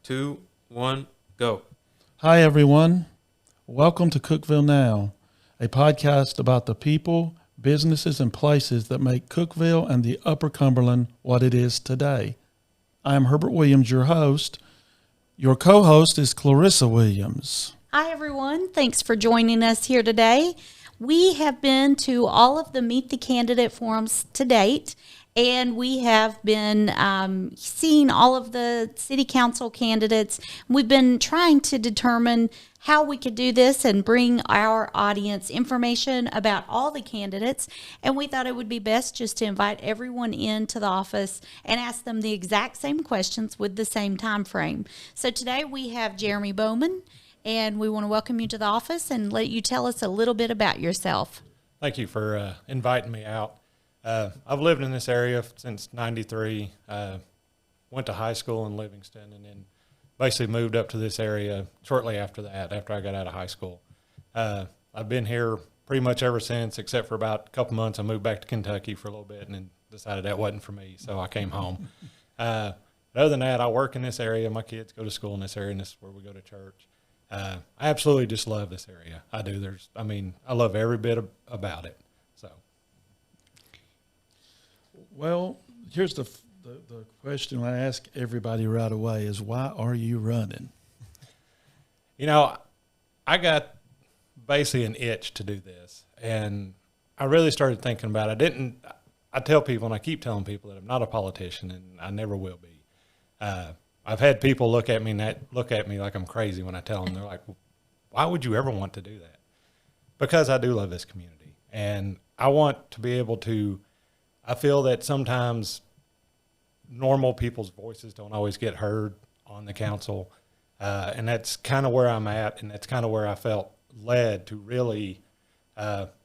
2, 1, go. Hi, everyone. Welcome to Cookeville Now, a podcast about the people, businesses, and places that make Cookeville and the Upper Cumberland what it is today. I am Herbert Williams, your host. Your co-host is Clarissa Williams. Hi, everyone. Thanks for joining us here today. We have been to all of the Meet the Candidate forums to date, and we have been seeing all of the city council candidates. We've been trying to determine how we could do this and bring our audience information about all the candidates. And we thought it would be best just to invite everyone into the office and ask them the exact same questions with the same time frame. So today we have Jeremy Bowman, and we want to welcome you to the office and let you tell us a little bit about yourself. Thank you for inviting me out. I've lived in this area since '93. Went to high school in Livingston, and then basically moved up to this area shortly after that, after I got out of high school. I've been here pretty much ever since, except for about a couple months. I moved back to Kentucky for a little bit and then decided that wasn't for me, so I came home. But other than that, I work in this area. My kids go to school in this area, and this is where we go to church. I absolutely just love this area. I do. I love every bit about it. So. Well, here's the question I ask everybody right away is, why are you running? You know, I got basically an itch to do this, and I really started thinking about it. I tell people, and I keep telling people, that I'm not a politician, and I never will be. I've had people look at me like I'm crazy when I tell them. They're like, well, why would you ever want to do that? Because I do love this community, and I want to be able to. I feel that sometimes normal people's voices don't always get heard on the council, and that's kind of where I'm at, and that's kind of where I felt led to really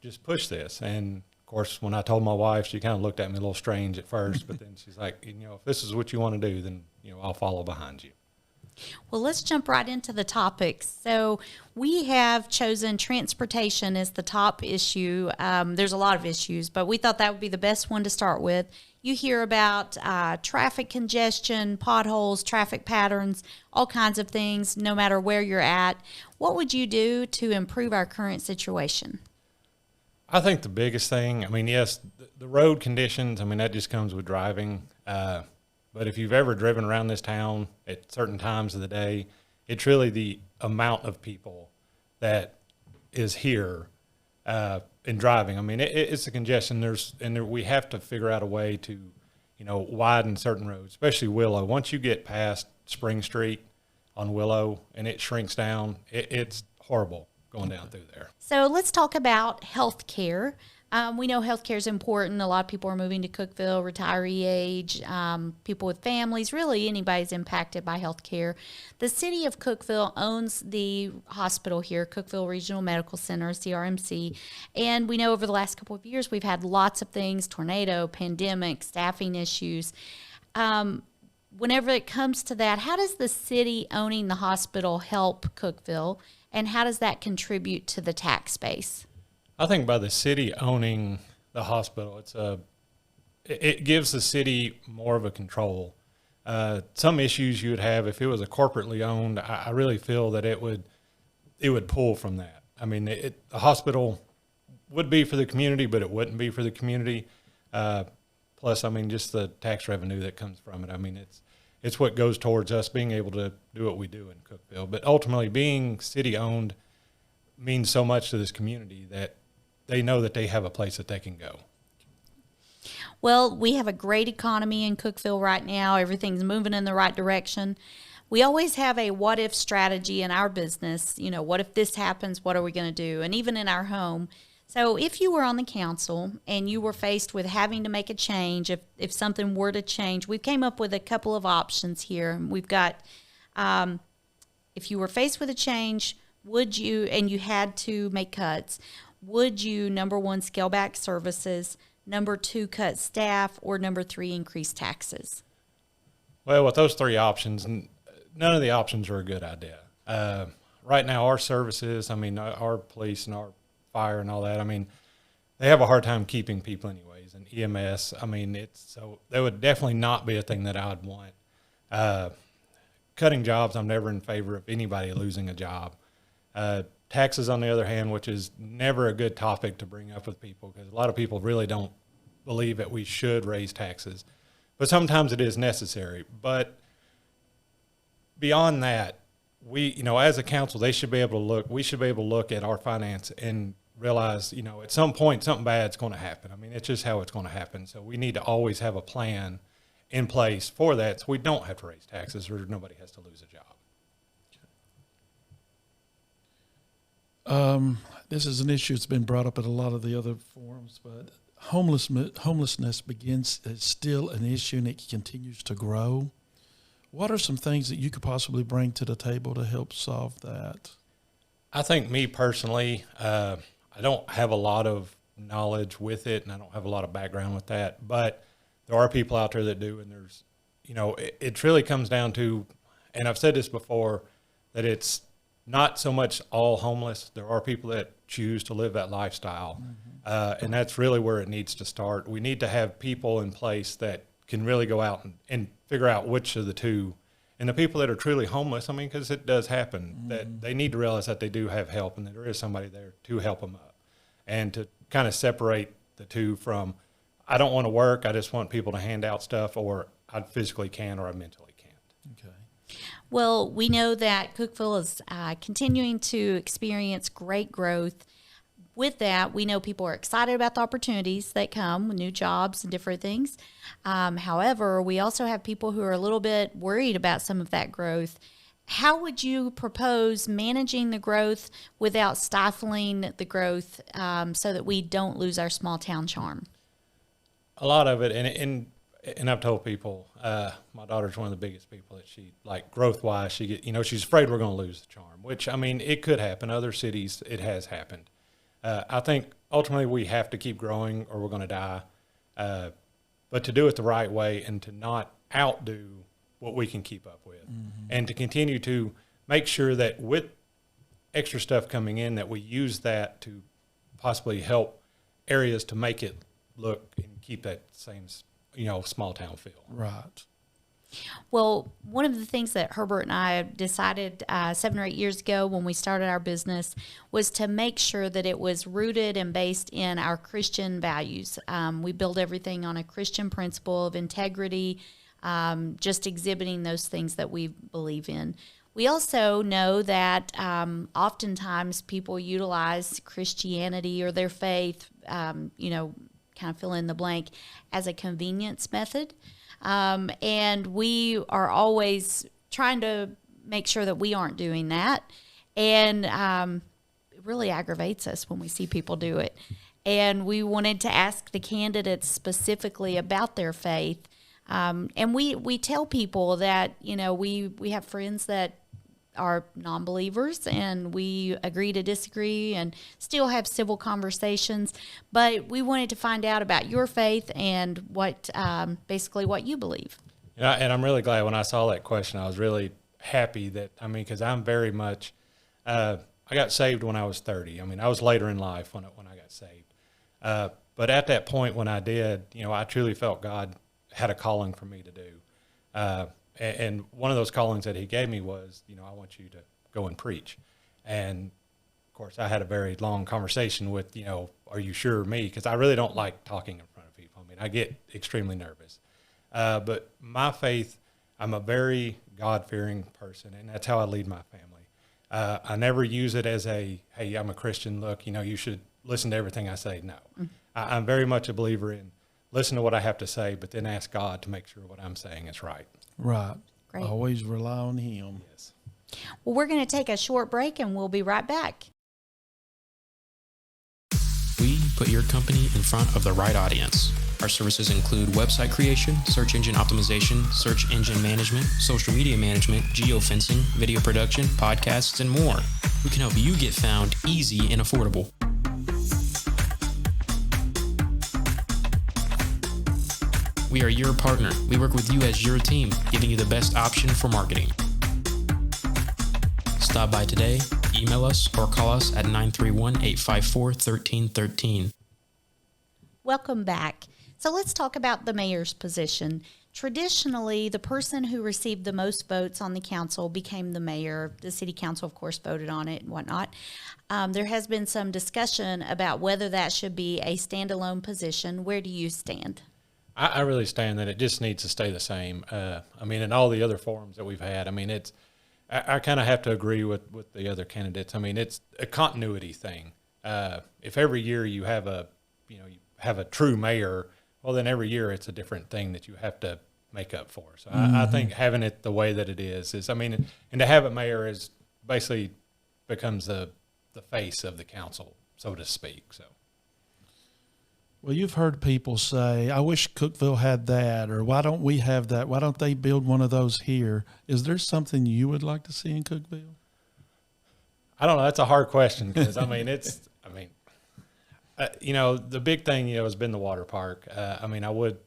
just push this. And of course, when I told my wife, she kind of looked at me a little strange at first, but then she's like, if this is what you want to do, then I'll follow behind you. Well, let's jump right into the topics. So we have chosen transportation as the top issue. There's a lot of issues, but we thought that would be the best one to start with. You hear about traffic congestion, potholes, traffic patterns, all kinds of things, no matter where you're at. What would you do to improve our current situation? I think the biggest thing, yes, the road conditions, that just comes with driving. But if you've ever driven around this town at certain times of the day, it's really the amount of people that is here in driving. It's the congestion. We have to figure out a way to, widen certain roads, especially Willow. Once you get past Spring Street on Willow and it shrinks down, it's horrible going down through there. So let's talk about health care. We know healthcare is important. A lot of people are moving to Cookeville, retiree age, people with families, really anybody's impacted by healthcare. The city of Cookeville owns the hospital here, Cookeville Regional Medical Center, CRMC, and we know over the last couple of years we've had lots of things, tornado, pandemic, staffing issues. Whenever it comes to that, how does the city owning the hospital help Cookeville, and how does that contribute to the tax base? I think by the city owning the hospital, it gives the city more of a control. Some issues you would have if it was a corporately owned, I really feel that it would pull from that. The hospital would be for the community, but it wouldn't be for the community. Plus, just the tax revenue that comes from it. It's what goes towards us being able to do what we do in Cookeville. But ultimately, being city owned means so much to this community that they know that they have a place that they can go. Well, we have a great economy in Cookeville right now. Everything's moving in the right direction. We always have a what-if strategy in our business. What if this happens? What are we going to do? And even in our home. So if you were on the council and you were faced with having to make a change, if something were to change, we came up with a couple of options here. We've got, if you were faced with a change, and you had to make cuts, would you, number one, scale back services, number two, cut staff, or number three, increase taxes? Well, with those three options, none of the options are a good idea. Right now, our services, our police and our fire and all that, they have a hard time keeping people anyways. And EMS, that would definitely not be a thing that I would want. cutting jobs, I'm never in favor of anybody losing a job. Taxes, on the other hand, which is never a good topic to bring up with people, because a lot of people really don't believe that we should raise taxes. But sometimes it is necessary. But beyond that, we, as a council, we should be able to look at our finance and realize, at some point something bad's going to happen. I mean, it's just how it's going to happen. So we need to always have a plan in place for that, so we don't have to raise taxes or nobody has to lose a job. This is an issue that's been brought up at a lot of the other forums, but homelessness is still an issue, and it continues to grow. What are some things that you could possibly bring to the table to help solve that? I think me personally, I don't have a lot of knowledge with it, and I don't have a lot of background with that, but there are people out there that do, and there's, it really comes down to, and I've said this before, that it's not so much all homeless. There are people that choose to live that lifestyle, and that's really where it needs to start. We need to have people in place that can really go out and figure out which of the two. And the people that are truly homeless, I mean, because it does happen, that they need to realize that they do have help and that there is somebody there to help them up. And to kind of separate the two from, I don't want to work, I just want people to hand out stuff, or I physically can or I mentally can't. Okay. Well, we know that Cookeville is continuing to experience great growth. With that, we know people are excited about the opportunities that come with new jobs and different things. However, we also have people who are a little bit worried about some of that growth. How would you propose managing the growth without stifling the growth so that we don't lose our small town charm? A lot of it, and I've told people, my daughter's one of the biggest people that she, like, growth-wise, she's afraid we're going to lose the charm, which, I mean, it could happen. Other cities, it has happened. I think ultimately we have to keep growing or we're going to die, but to do it the right way and to not outdo what we can keep up with, and to continue to make sure that with extra stuff coming in, that we use that to possibly help areas to make it look and keep that same, small town feel. Right. Well, one of the things that Herbert and I decided 7 or 8 years ago when we started our business was to make sure that it was rooted and based in our Christian values. We build everything on a Christian principle of integrity, just exhibiting those things that we believe in. We also know that oftentimes people utilize Christianity or their faith, kind of fill in the blank, as a convenience method. And we are always trying to make sure that we aren't doing that. And it really aggravates us when we see people do it. And we wanted to ask the candidates specifically about their faith. And we tell people that, we have friends that are non-believers, and we agree to disagree and still have civil conversations. But we wanted to find out about your faith and what basically what you believe. Yeah, and I'm really glad when I saw that question. I was really happy that, because I'm very much, I got saved when I was 30. I was later in life when I got saved. But at that point when I did, I truly felt God had a calling for me to do. And one of those callings that he gave me was, I want you to go and preach. And, of course, I had a very long conversation with, are you sure me? Because I really don't like talking in front of people. I get extremely nervous. But my faith, I'm a very God-fearing person, and that's how I lead my family. I never use it as hey, I'm a Christian, look, you should listen to everything I say. No. Mm-hmm. I'm very much a believer in listen to what I have to say, but then ask God to make sure what I'm saying is right. Right. Great. Always rely on him. Yes. Well, we're going to take a short break, and we'll be right back. We put your company in front of the right audience. Our services include website creation, search engine optimization, search engine management, social media management, geofencing, video production, podcasts, and more. We can help you get found easy and affordable. We are your partner. We work with you as your team, giving you the best option for marketing. Stop by today, email us, or call us at 931-854-1313. Welcome back. So let's talk about the mayor's position. traditionally, the person who received the most votes on the council became the mayor. The city council, of course, voted on it and whatnot. There has been some discussion about whether that should be a standalone position. Where do you stand? I really stand that it just needs to stay the same. In all the other forums that we've had, I kind of have to agree with the other candidates. It's a continuity thing. If every year you have a true mayor, well, then every year it's a different thing that you have to make up for. So I think having it the way that it is, and to have a mayor is basically becomes the face of the council, so to speak. So. Well, you've heard people say, I wish Cookeville had that, or why don't we have that? Why don't they build one of those here? Is there something you would like to see in Cookeville? I don't know. That's a hard question because, the big thing, has been the water park. I would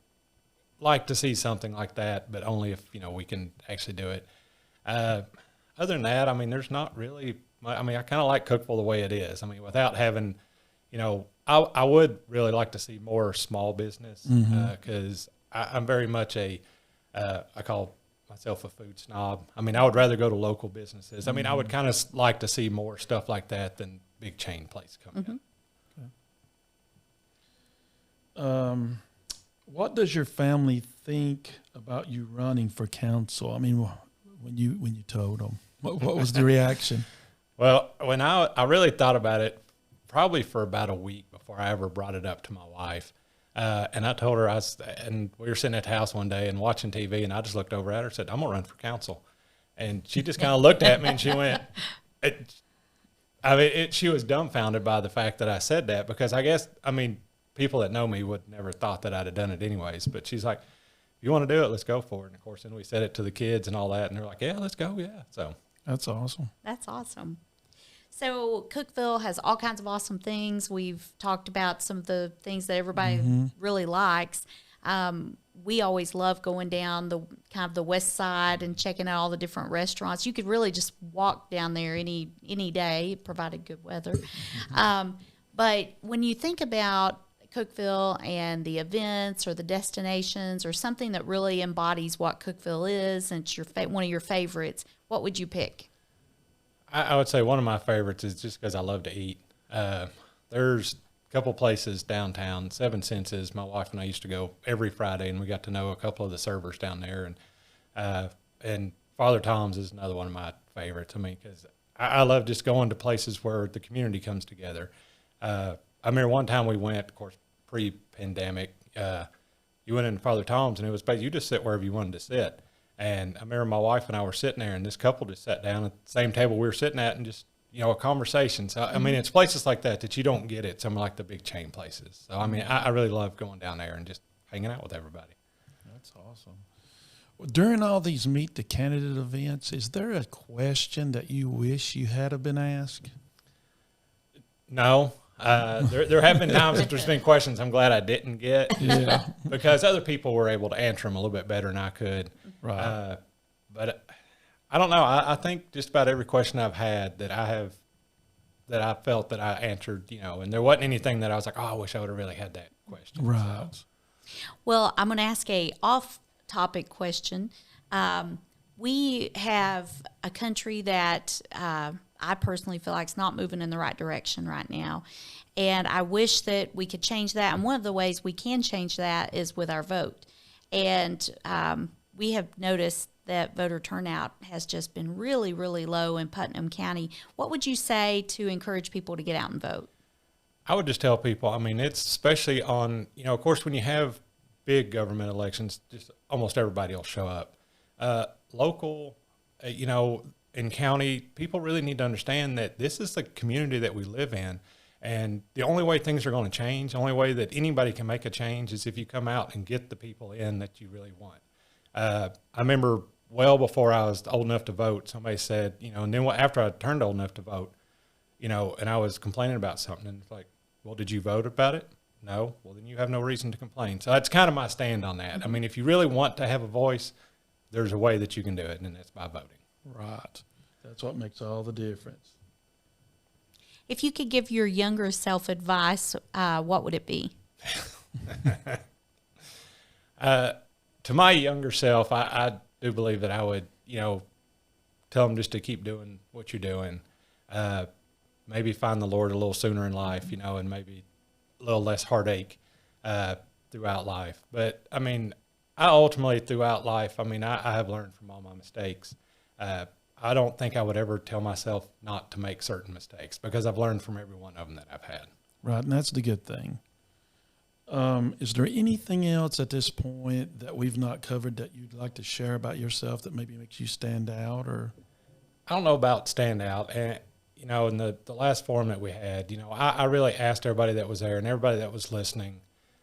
like to see something like that, but only if, we can actually do it. Other than that, there's not really, I kind of like Cookeville the way it is. Without having, I would really like to see more small business because I'm very much I call myself a food snob. I would rather go to local businesses. I would kind of like to see more stuff like that than big chain places coming up. What does your family think about you running for council? When you told them, what was the reaction? Well, when I really thought about it, probably for about a week before I ever brought it up to my wife. And I told her, and we were sitting at the house one day and watching TV, and I just looked over at her and said, I'm going to run for council. And she just kind of looked at me and she went, she was dumbfounded by the fact that I said that because I guess, people that know me would never thought that I'd have done it anyways. But she's like, if you want to do it, let's go for it. And of course, then we said it to the kids and all that, and they're like, yeah, let's go. Yeah. So that's awesome. That's awesome. So Cookeville has all kinds of awesome things. We've talked about some of the things that everybody really likes. We always love going down the kind of the west side and checking out all the different restaurants. You could really just walk down there any day, provided good weather. But when you think about Cookeville and the events or the destinations or something that really embodies what Cookeville is and it's one of your favorites, what would you pick? I would say one of my favorites is just because I love to eat. There's a couple places downtown, Seven Senses. My wife and I used to go every Friday, and we got to know a couple of the servers down there. And Father Tom's is another one of my favorites. Because I love just going to places where the community comes together. I remember one time we went, of course, pre-pandemic. You went into Father Tom's, and it was basically you just sit wherever you wanted to sit. And I remember my wife and I were sitting there, and this couple just sat down at the same table we were sitting at and just, a conversation. So, it's places like that you don't get at some of like the big chain places. So, I really love going down there and just hanging out with everybody. That's awesome. Well, during all these Meet the Candidate events, is there a question that you wish you had been asked? No. There have been times that there's been questions I'm glad I didn't get because other people were able to answer them a little bit better than I could. Right. But I don't know. I think just about every question I've had that I felt that I answered, and there wasn't anything that I was like, oh, I wish I would have really had that question. Right. So. Well, I'm going to ask a off-topic question. We have a country that I personally feel like it's not moving in the right direction right now. And I wish that we could change that. And one of the ways we can change that is with our vote. And we have noticed that voter turnout has just been really, really low in Putnam County. What would you say to encourage people to get out and vote? I would just tell people, it's especially on, of course, when you have big government elections, just almost everybody will show up. Local, in county, people really need to understand that this is the community that we live in. And the only way things are going to change, the only way that anybody can make a change is if you come out and get the people in that you really want. I remember well before I was old enough to vote, somebody said, and then after I turned old enough to vote, and I was complaining about something, and it's like, well, did you vote about it? No. Well, then you have no reason to complain. So that's kind of my stand on that. If you really want to have a voice, there's a way that you can do it, and that's by voting. Right. That's what makes all the difference. If you could give your younger self advice, what would it be? to my younger self, I do believe that I would, tell them just to keep doing what you're doing. Maybe find the Lord a little sooner in life, and maybe a little less heartache throughout life. But, I mean, I ultimately, throughout life, I have learned from all my mistakes. I don't think I would ever tell myself not to make certain mistakes because I've learned from every one of them that I've had. Right, and that's the good thing. Is there anything else at this point that we've not covered that you'd like to share about yourself that maybe makes you stand out? Or I don't know about stand out. And, in the last forum that we had, I really asked everybody that was there and everybody that was listening.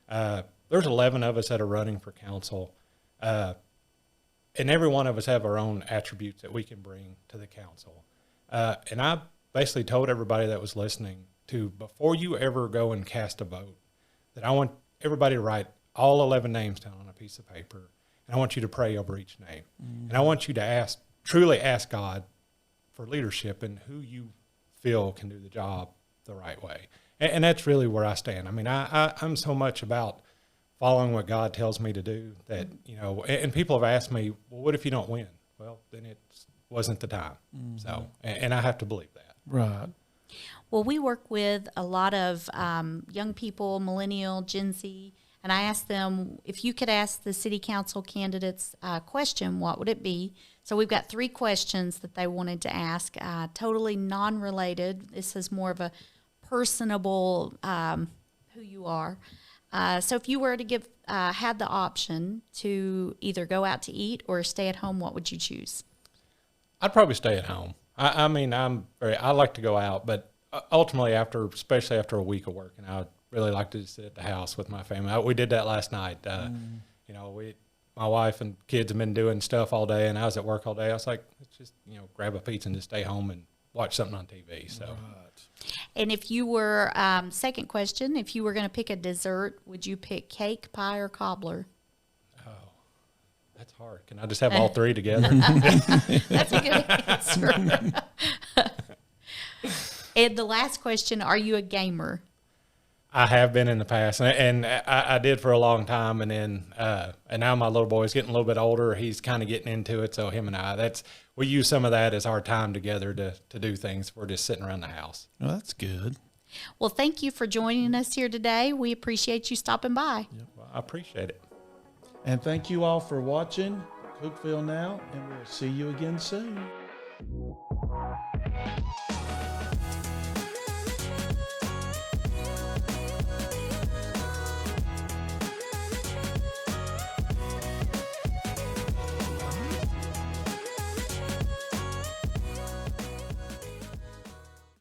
There's 11 of us that are running for council. And every one of us have our own attributes that we can bring to the council. And I basically told everybody that was listening to, before you ever go and cast a vote, that I want everybody to write all 11 names down on a piece of paper. And I want you to pray over each name. Mm-hmm. And I want you to truly ask God for leadership and who you feel can do the job the right way. And that's really where I stand. I'm so much about following what God tells me to do that, and people have asked me, well, what if you don't win? Well, then it wasn't the time. Mm-hmm. So, and I have to believe that. Right. Well, we work with a lot of young people, millennial, Gen Z, and I asked them, if you could ask the city council candidates a question, what would it be? So we've got 3 questions that they wanted to ask, totally non-related. This is more of a personable who you are. So if you were to had the option to either go out to eat or stay at home, what would you choose? I'd probably stay at home. I like to go out, but ultimately especially after a week of work, and I would really like to just sit at the house with my family. We did that last night. My wife and kids have been doing stuff all day, and I was at work all day. I was like, let's just, grab a pizza and just stay home and watch something on TV. So. Right. And if you were, second question, if you were going to pick a dessert, would you pick cake, pie, or cobbler? Oh, that's hard. Can I just have all 3 together? That's a good answer. And the last question, are you a gamer? I have been in the past, and I did for a long time, and then and now my little boy's getting a little bit older. He's kind of getting into it, so him and we use some of that as our time together to do things. We're just sitting around the house. Well, that's good. Well, thank you for joining us here today. We appreciate you stopping by. Yep. Well, I appreciate it. And thank you all for watching Cookeville Now, and we'll see you again soon.